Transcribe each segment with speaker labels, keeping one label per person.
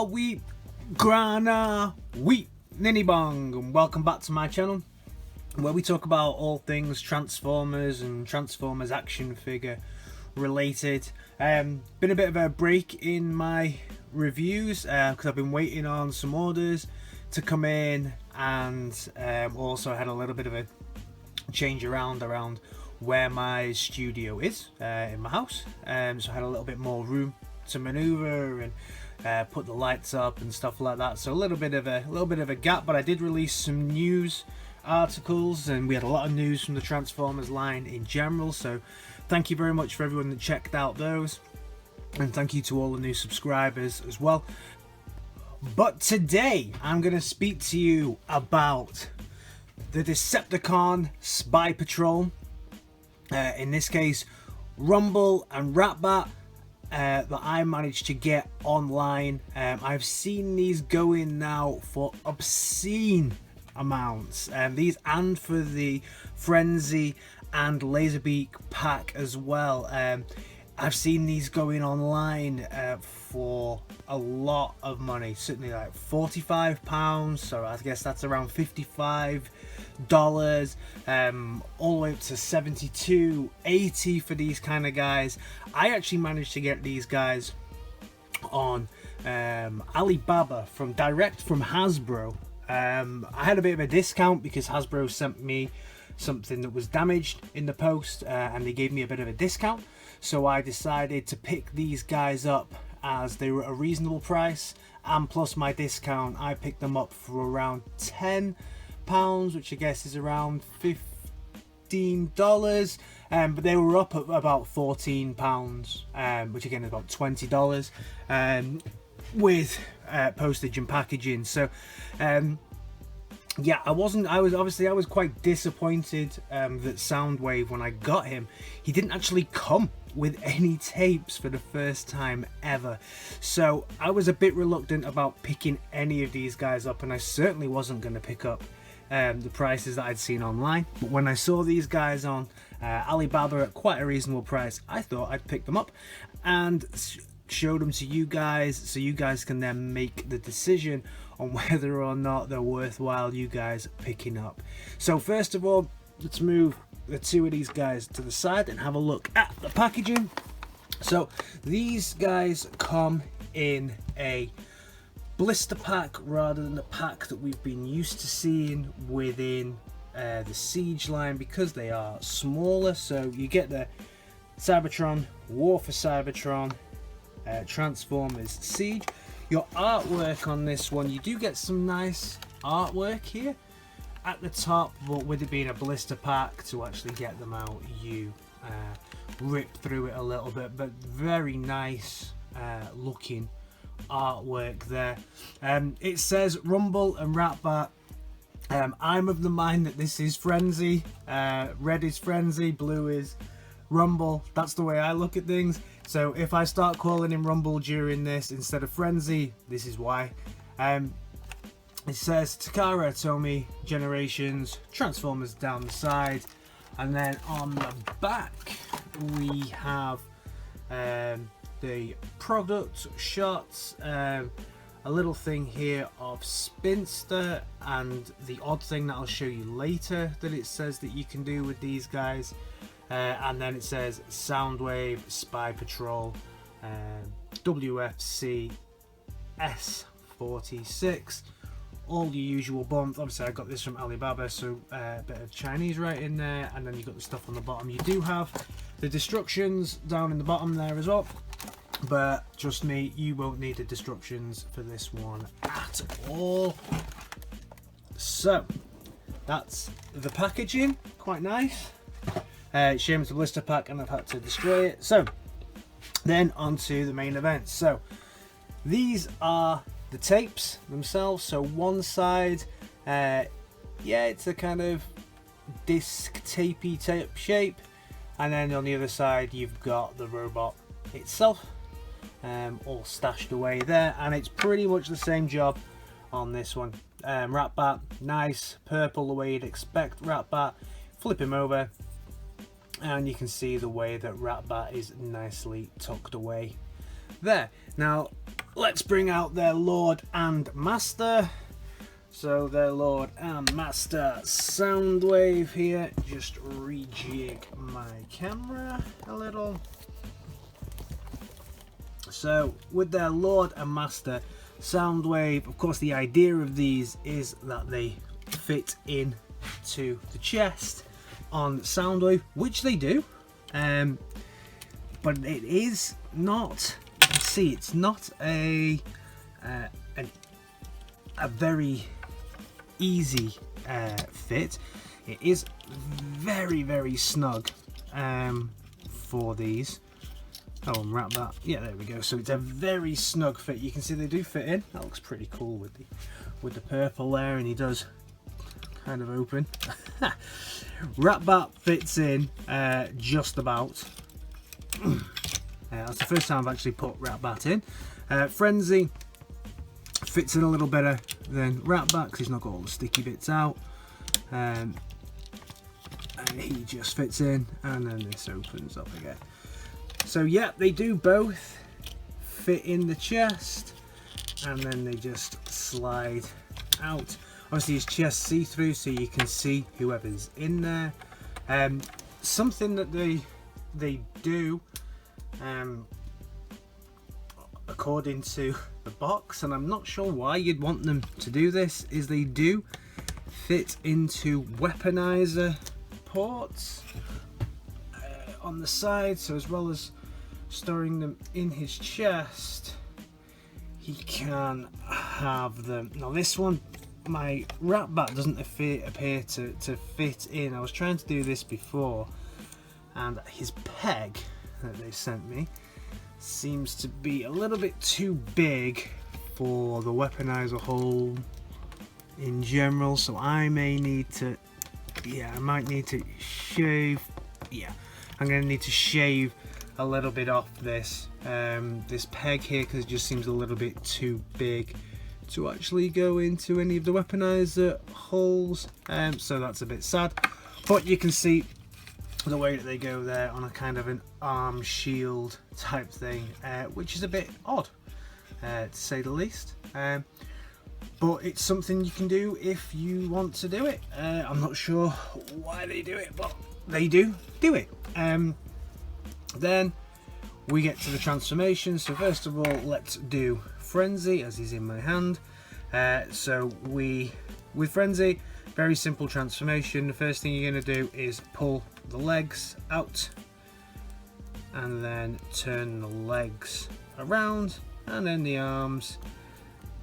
Speaker 1: Grana Wheat, Grana Wheat, Ninny Bong, and welcome back to my channel where we talk about all things Transformers and Transformers action figure related. Been a bit of a break in my reviews because I've been waiting on some orders to come in, and also had a little bit of a change around where my studio is in my house, so I had a little bit more room to maneuver and put the lights up and stuff like that. So a little bit of a gap, but I did release some news articles, and we had a lot of news from the Transformers line in general. So thank you very much for everyone that checked out those, and thank you to all the new subscribers as well. But today I'm going to speak to you about the Decepticon Spy Patrol. In this case, Rumble and Ratbat, that I managed to get online. I've seen these going now for obscene amounts. These, and for the Frenzy and Laserbeak pack as well. I've seen these going online for a lot of money, certainly like £45, so I guess that's around $55, all the way up to $72.80 for these kind of guys. I actually managed to get these guys on Alibaba direct from Hasbro. I had a bit of a discount because Hasbro sent me something that was damaged in the post, and they gave me a bit of a discount. So I decided to pick these guys up as they were a reasonable price, and plus my discount, I picked them up for around £10, which I guess is around $15. But they were up at about £14, which again is about $20, with postage and packaging. So yeah, I was quite disappointed that Soundwave, when I got him, he didn't actually come with any tapes for the first time ever. So I was a bit reluctant about picking any of these guys up, and I certainly wasn't going to pick up the prices that I'd seen online. But when I saw these guys on Alibaba at quite a reasonable price, I thought I'd pick them up and show them to you guys, so you guys can then make the decision on whether or not they're worthwhile you guys picking up. So first of all, let's move the two of these guys to the side and have a look at the packaging. So these guys come in a blister pack rather than the pack that we've been used to seeing within the Siege line, because they are smaller. So you get the Cybertron, War for Cybertron, Transformers Siege. Your artwork on this one, you do get some nice artwork here at the top, but with it being a blister pack, to actually get them out, you rip through it a little bit. But very nice looking artwork there. It says Rumble and Ratbat. I'm of the mind that this is Frenzy. Red is Frenzy, blue is Rumble. That's the way I look at things. So if I start calling him Rumble during this instead of Frenzy, this is why. It says Takara Tomy Generations, Transformers down the side, and then on the back we have the product shots, a little thing here of Spinster, and the odd thing that I'll show you later that it says that you can do with these guys. And then it says Soundwave, Spy Patrol, WFC S46, all your usual bumps. Obviously I got this from Alibaba, so a bit of Chinese right in there, and then you got the stuff on the bottom. You do have the destructions down in the bottom there as well, but trust me, you won't need the destructions for this one at all. So that's the packaging, quite nice. Shame it's a blister pack and I've had to destroy it. So then on to the main event. So these are the tapes themselves. So one side, yeah, it's a kind of disc tapey tape shape, and then on the other side you've got the robot itself, all stashed away there, and it's pretty much the same job on this one. Ratbat, nice purple, the way you'd expect Ratbat. Flip him over, and you can see the way that Ratbat is nicely tucked away there. Now let's bring out their Lord and Master. So their Lord and Master Soundwave here. Just rejig my camera a little. So with their Lord and Master Soundwave, of course the idea of these is that they fit in to the chest on Soundwave, which they do, but it is not, you see, it's not a very easy fit. It is very snug for these. Oh, and Ratbat, yeah, there we go. So it's a very snug fit. You can see they do fit in. That looks pretty cool with the purple there, and he does kind of open. Ratbat fits in just about. That's the first time I've actually put Ratbat in. Frenzy fits in a little better than Ratbat because he's not got all the sticky bits out. And he just fits in, and then this opens up again. So yeah, they do both fit in the chest, and then they just slide out. Obviously his chest see-through, so you can see whoever's in there. Something that they do, according to the box, and I'm not sure why you'd want them to do this, is they do fit into weaponizer ports on the side. So as well as storing them in his chest, he can have them. Now this one, my Ratbat doesn't appear to fit in. I was trying to do this before, and his peg that they sent me seems to be a little bit too big for the weaponizer hole in general, so I may need to, yeah, I might need to shave, yeah, I'm going to need to shave a little bit off this this peg here, because it just seems a little bit too big to actually go into any of the weaponizer holes, so that's a bit sad. But you can see the way that they go there on a kind of an arm shield type thing, which is a bit odd, to say the least. But it's something you can do if you want to do it. I'm not sure why they do it, but they do it. Then we get to the transformation. So first of all, let's do Frenzy, as he's in my hand. So with Frenzy, very simple transformation. The first thing you're going to do is pull the legs out, and then turn the legs around, and then the arms,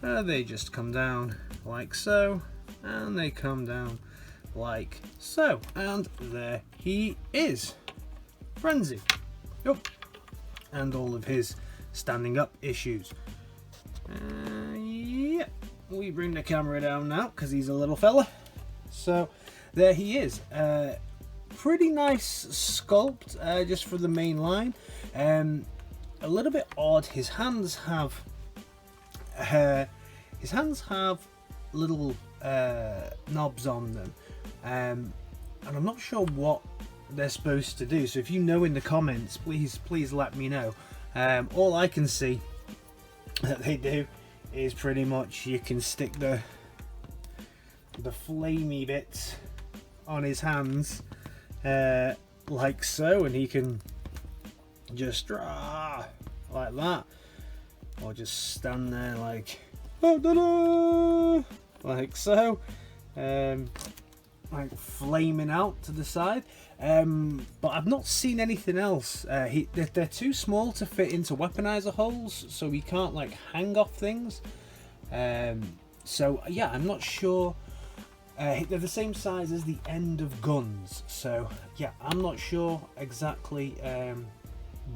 Speaker 1: they just come down like so, and they come down like so, and there he is, Frenzy. Yep. And all of his standing up issues. Yeah, we bring the camera down now because he's a little fella. So there he is. Pretty nice sculpt, just for the main line. A little bit odd. His hands have little knobs on them, and I'm not sure what they're supposed to do. So if you know in the comments, please let me know. All I can see that they do is pretty much you can stick the flamey bits on his hands, like so, and he can just draw like that, or just stand there like like so, like flaming out to the side. But I've not seen anything else. They're too small to fit into weaponizer holes, so he can't like hang off things. So yeah, I'm not sure. They're the same size as the end of guns, so yeah, I'm not sure exactly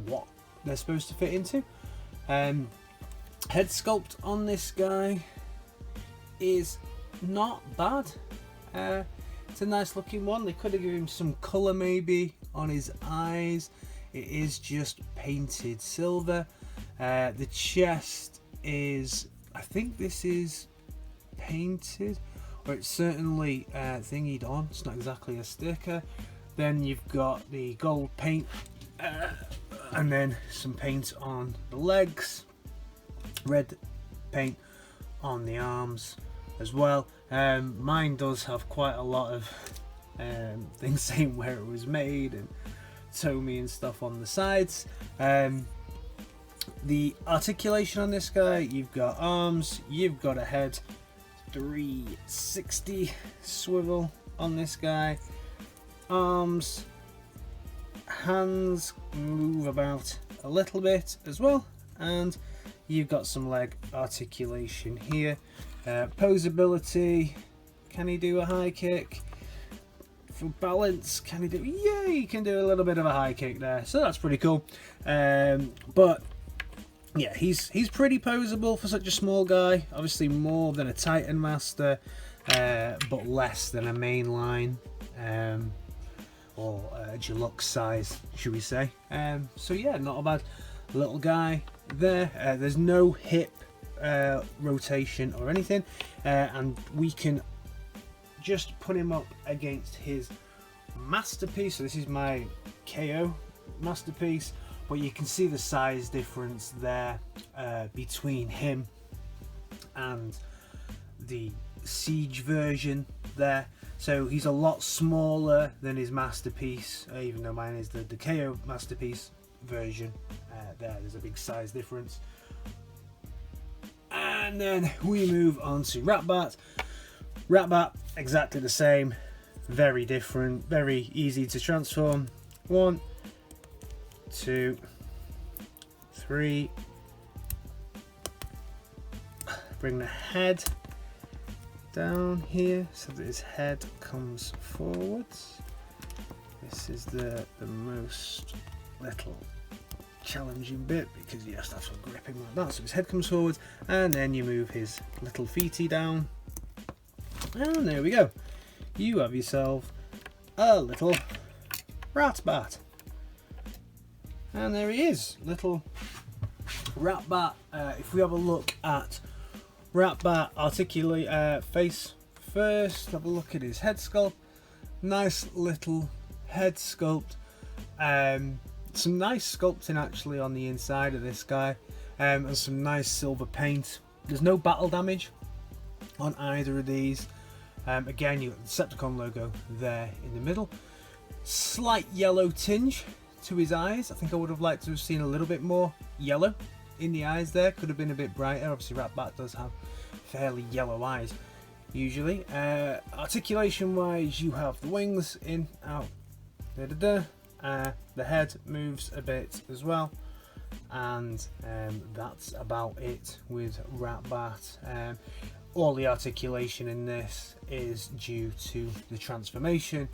Speaker 1: what they're supposed to fit into. Head sculpt on this guy is not bad. It's a nice looking one. They could have given him some colour maybe on his eyes. It is just painted silver. The chest is, I think this is painted, or it's certainly thingied on. It's not exactly a sticker. Then you've got the gold paint, and then some paint on the legs. red paint on the arms as well. Mine does have quite a lot of things saying where it was made and Tomy and stuff on the sides. The articulation on this guy, you've got arms, you've got a head, 360 swivel on this guy, arms, hands move about a little bit as well, and you've got some leg articulation here. Posability, can he do a high kick? For balance, can he do, yeah, he can do a little bit of a high kick there, so that's pretty cool. But yeah, he's pretty posable for such a small guy. Obviously more than a Titan Master, but less than a mainline or a deluxe size, should we say. So yeah, not a bad little guy there. There's no hip rotation or anything, and we can just put him up against his masterpiece. So this is my KO masterpiece, but you can see the size difference there between him and the Siege version there. So he's a lot smaller than his masterpiece, even though mine is the KO masterpiece version. There's a big size difference. And then we move on to Ratbat. Ratbat, exactly the same, very different, very easy to transform. 1, 2, 3. Bring the head down here so that his head comes forwards. This is the most little challenging bit because you have to have some gripping like that. So his head comes forwards, and then you move his little feety down. And there we go. You have yourself a little Ratbat. And there he is, little Ratbat. If we have a look at Ratbat articulate face first, have a look at his head sculpt. Nice little head sculpt. Some nice sculpting actually on the inside of this guy, and some nice silver paint. There's no battle damage on either of these. Again, you've got the Decepticon logo there in the middle. Slight yellow tinge to his eyes. I think I would have liked to have seen a little bit more yellow in the eyes there. Could have been a bit brighter. Obviously Ratbat does have fairly yellow eyes usually. Articulation wise, you have the wings in, out, the head moves a bit as well, and that's about it with Ratbat. All the articulation in this is due to the transformation,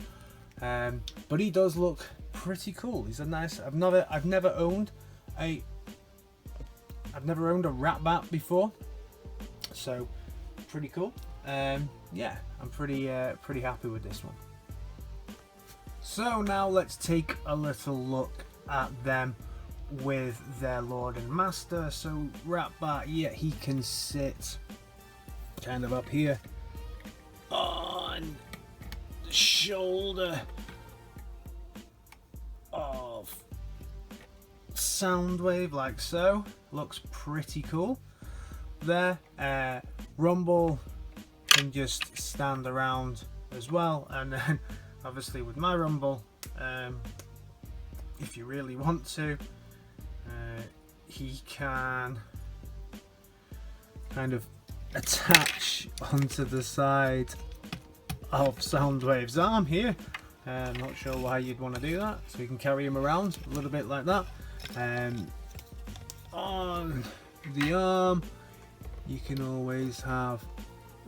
Speaker 1: but he does look pretty cool. He's a nice. I've never owned a Ratbat before, so pretty cool. Yeah, I'm pretty happy with this one. So now let's take a little look at them with their Lord and Master. So Ratbat, yeah, he can sit kind of up here on the shoulder of Soundwave, like so. Looks pretty cool there. Rumble can just stand around as well, and then obviously with my Rumble, if you really want to, he can kind of attach onto the side of Soundwave's arm here. I'm not sure why you'd want to do that, so you can carry him around a little bit like that. On the arm, you can always have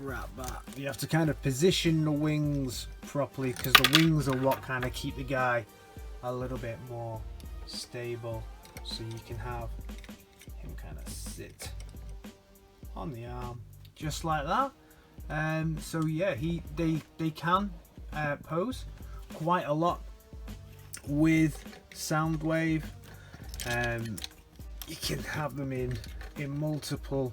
Speaker 1: Ratbat. You have to kind of position the wings properly, because the wings are what kind of keep the guy a little bit more stable, so you can have him kind of sit on the arm just like that. So yeah, they can pose quite a lot with Soundwave. You can have them in multiple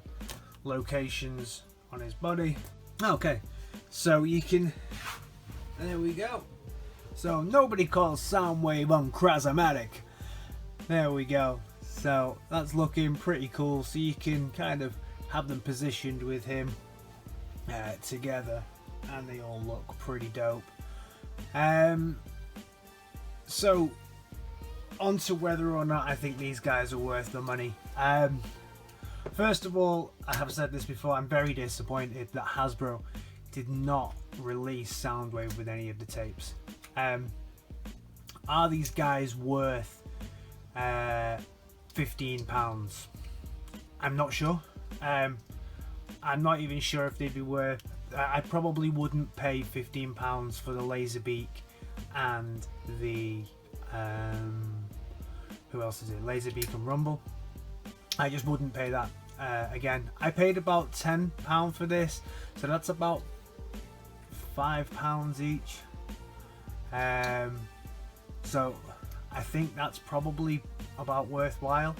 Speaker 1: locations on his body. Okay, so you can, there we go. So nobody calls Soundwave unchrasmatic. There we go. So that's looking pretty cool. So you can kind of have them positioned with him together, and they all look pretty dope. So on to whether or not I think these guys are worth the money. First of all, I have said this before, I'm very disappointed that Hasbro did not release Soundwave with any of the tapes. Are these guys worth £15? I'm not sure. I'm not even sure if they'd be worth... I probably wouldn't pay £15 for the Laserbeak and the... who else is it? Laserbeak and Rumble. I just wouldn't pay that. Again, I paid about £10 for this, so that's about £5 each. So I think that's probably about worthwhile.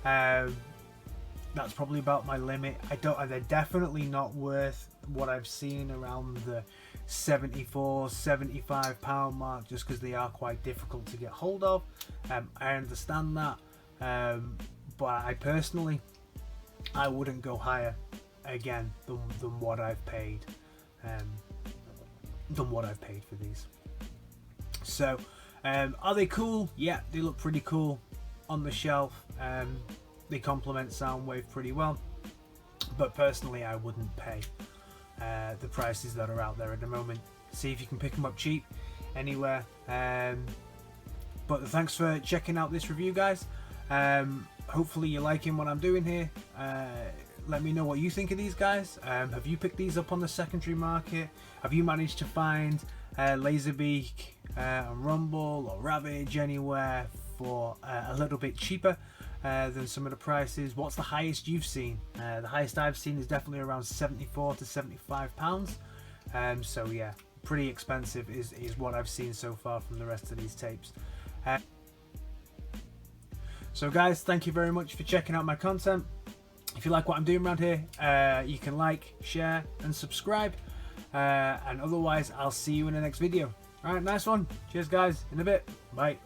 Speaker 1: That's probably about my limit. They're definitely not worth what I've seen around the £74-75 mark, just because they are quite difficult to get hold of. I understand that, but I personally, I wouldn't go higher again than what I've paid. Than what I've paid for these. So, are they cool? Yeah, they look pretty cool on the shelf. They complement Soundwave pretty well, but personally I wouldn't pay the prices that are out there at the moment. See if you can pick them up cheap anywhere. But thanks for checking out this review, guys. Hopefully you're liking what I'm doing here. Let me know what you think of these guys. Have you picked these up on the secondary market? Have you managed to find Laserbeak and Rumble or Ravage anywhere for a little bit cheaper than some of the prices? What's the highest you've seen? The highest I've seen is definitely around £74-75. So yeah, pretty expensive is what I've seen so far from the rest of these tapes. So guys, thank you very much for checking out my content. If you like what I'm doing around here, you can like, share and subscribe, and otherwise I'll see you in the next video. Alright, nice one. Cheers guys, in a bit. Bye.